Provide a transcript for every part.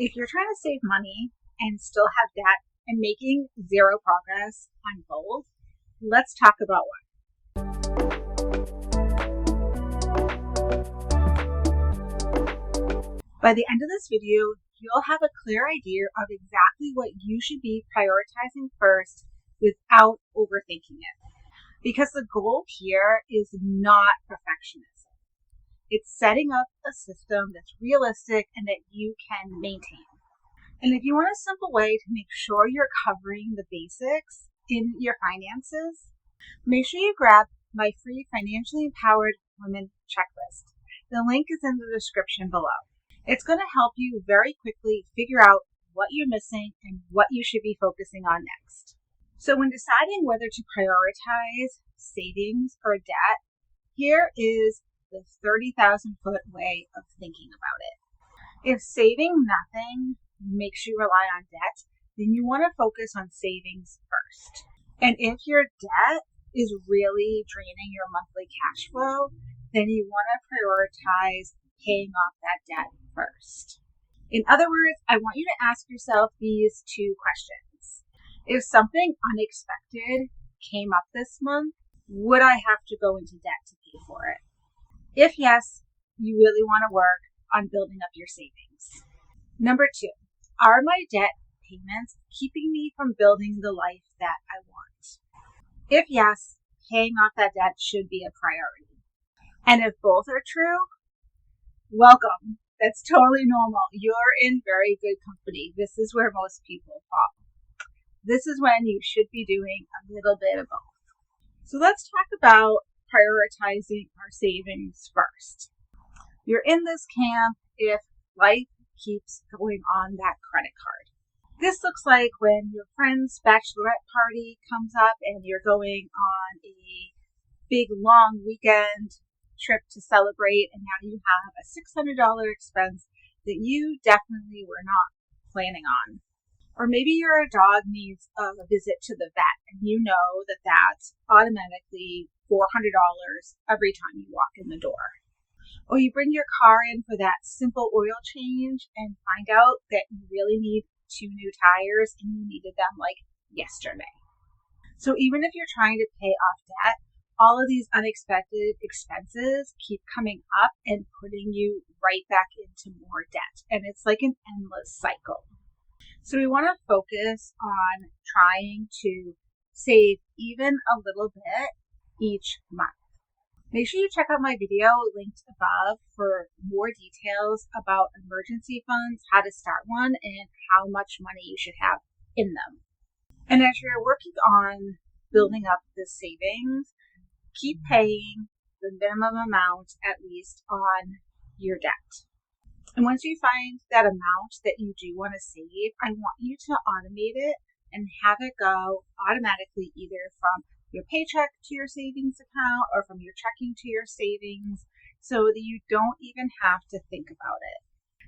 If you're trying to save money and still have debt and making zero progress on both, let's talk about what. By the end of this video, you'll have a clear idea of exactly what you should be prioritizing first without overthinking it. Because the goal here is not perfectionism. It's setting up a system that's realistic and that you can maintain. And if you want a simple way to make sure you're covering the basics in your finances, make sure you grab my free Financially Empowered Women Checklist. The link is in the description below. It's going to help you very quickly figure out what you're missing and what you should be focusing on next. So when deciding whether to prioritize savings or debt, here is the 30,000 foot way of thinking about it. If saving nothing makes you rely on debt, then you want to focus on savings first. And if your debt is really draining your monthly cash flow, then you want to prioritize paying off that debt first. In other words, I want you to ask yourself these two questions. If something unexpected came up this month, would I have to go into debt to pay for it? If yes, you really want to work on building up your savings. Number 2, are my debt payments keeping me from building the life that I want? If yes, paying off that debt should be a priority. And if both are true, welcome. That's totally normal. You're in very good company. This is where most people fall. This is when you should be doing a little bit of both. So let's talk about prioritizing our savings first. You're in this camp if life keeps going on that credit card. This looks like when your friend's bachelorette party comes up and you're going on a big long weekend trip to celebrate, and now you have a $600 expense that you definitely were not planning on. Or maybe your dog needs a visit to the vet and you know that that's automatically $400 every time you walk in the door. Or you bring your car in for that simple oil change and find out that you really need 2 new tires and you needed them like yesterday. So even if you're trying to pay off debt, all of these unexpected expenses keep coming up and putting you right back into more debt. And it's like an endless cycle. So we want to focus on trying to save even a little bit each month. Make sure you check out my video linked above for more details about emergency funds, how to start one, and how much money you should have in them. And as you're working on building up the savings, keep paying the minimum amount at least on your debt. And once you find that amount that you do want to save, I want you to automate it and have it go automatically either from your paycheck to your savings account or from your checking to your savings so that you don't even have to think about it.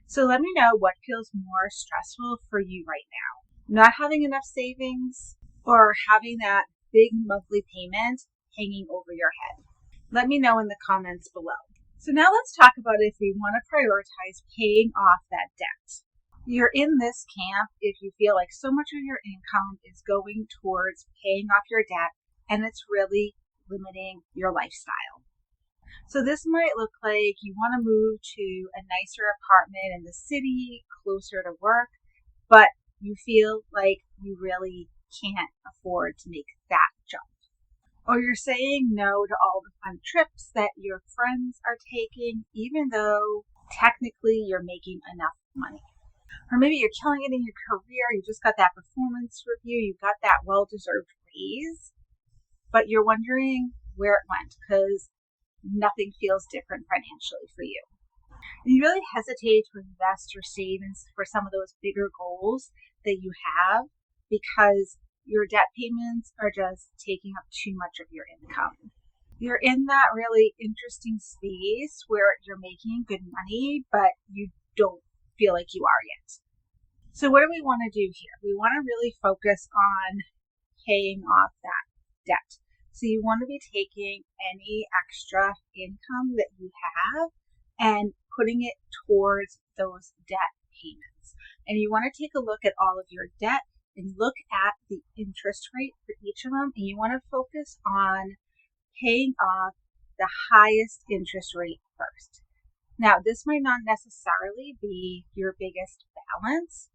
So let me know what feels more stressful for you right now. Not having enough savings or having that big monthly payment hanging over your head. Let me know in the comments below. So now let's talk about if we want to prioritize paying off that debt. You're in this camp if you feel like so much of your income is going towards paying off your debt and it's really limiting your lifestyle. So this might look like you want to move to a nicer apartment in the city, closer to work, but you feel like you really can't afford to make that jump. Or you're saying no to all the fun trips that your friends are taking, even though technically you're making enough money. Or maybe you're killing it in your career, you just got that performance review, you got that well-deserved raise, but you're wondering where it went because nothing feels different financially for you. And you really hesitate to invest your savings for some of those bigger goals that you have because your debt payments are just taking up too much of your income. You're in that really interesting space where you're making good money, but you don't feel like you are yet. So what do we want to do here? We want to really focus on paying off that debt. So you want to be taking any extra income that you have and putting it towards those debt payments. and you want to take a look at all of your debt and look at the interest rate for each of them, and you want to focus on paying off the highest interest rate first. Now, this might not necessarily be your biggest balance.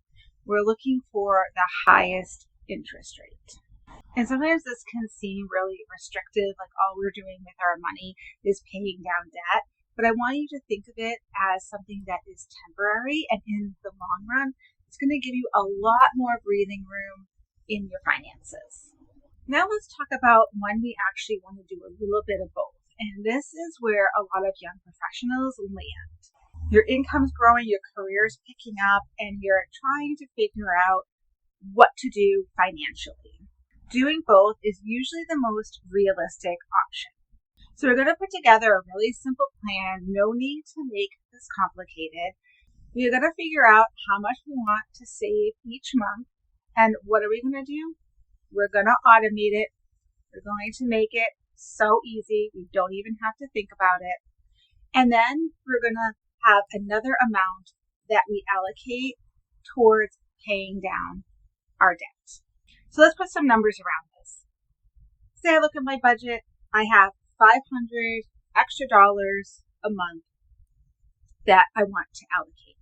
We're looking for the highest interest rate. And sometimes this can seem really restrictive, like all we're doing with our money is paying down debt. But I want you to think of it as something that is temporary, and in the long run, it's going to give you a lot more breathing room in your finances. Now let's talk about when we actually want to do a little bit of both. And this is where a lot of young professionals land. Your income's growing, your career's picking up, and you're trying to figure out what to do financially. Doing both is usually the most realistic option. So we're going to put together a really simple plan. No need to make this complicated. We're going to figure out how much we want to save each month. And what are we going to do? We're going to automate it. We're going to make it so easy. We don't even have to think about it. And then we're going to have another amount that we allocate towards paying down our debt. So let's put some numbers around this. Say I look at my budget. I have $500 extra dollars a month that I want to allocate.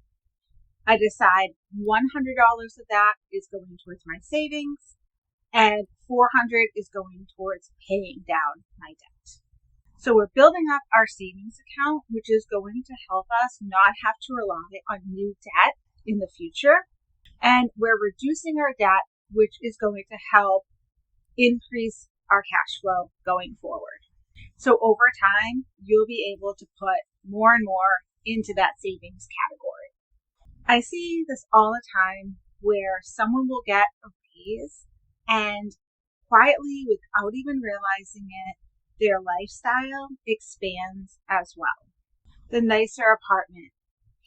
I decide $100 of that is going towards my savings, and $400 is going towards paying down my debt. So we're building up our savings account, which is going to help us not have to rely on new debt in the future. And we're reducing our debt, which is going to help increase our cash flow going forward. So over time, you'll be able to put more and more into that savings category. I see this all the time where someone will get a raise and quietly, without even realizing it, their lifestyle expands as well. The nicer apartment,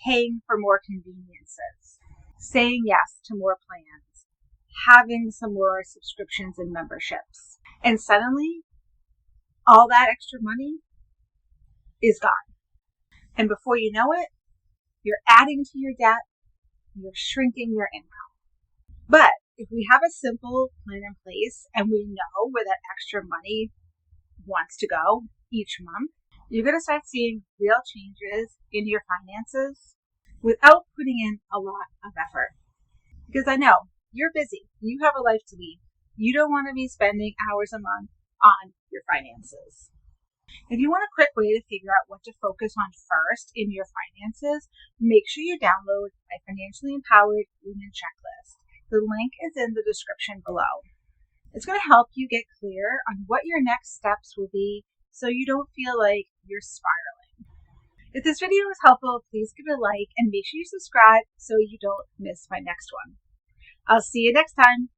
paying for more conveniences, saying yes to more plans, having some more subscriptions and memberships. And suddenly, all that extra money is gone. And before you know it, you're adding to your debt, you're shrinking your income. But if we have a simple plan in place and we know where that extra money wants to go each month, you're going to start seeing real changes in your finances without putting in a lot of effort. Because I know you're busy. You have a life to lead. You don't want to be spending hours a month on your finances. If you want a quick way to figure out what to focus on first in your finances, make sure you download my Financially Empowered Women Checklist. The link is in the description below. It's going to help you get clear on what your next steps will be so you don't feel like you're spiraling. If this video was helpful, please give it a like and make sure you subscribe so you don't miss my next one. I'll see you next time.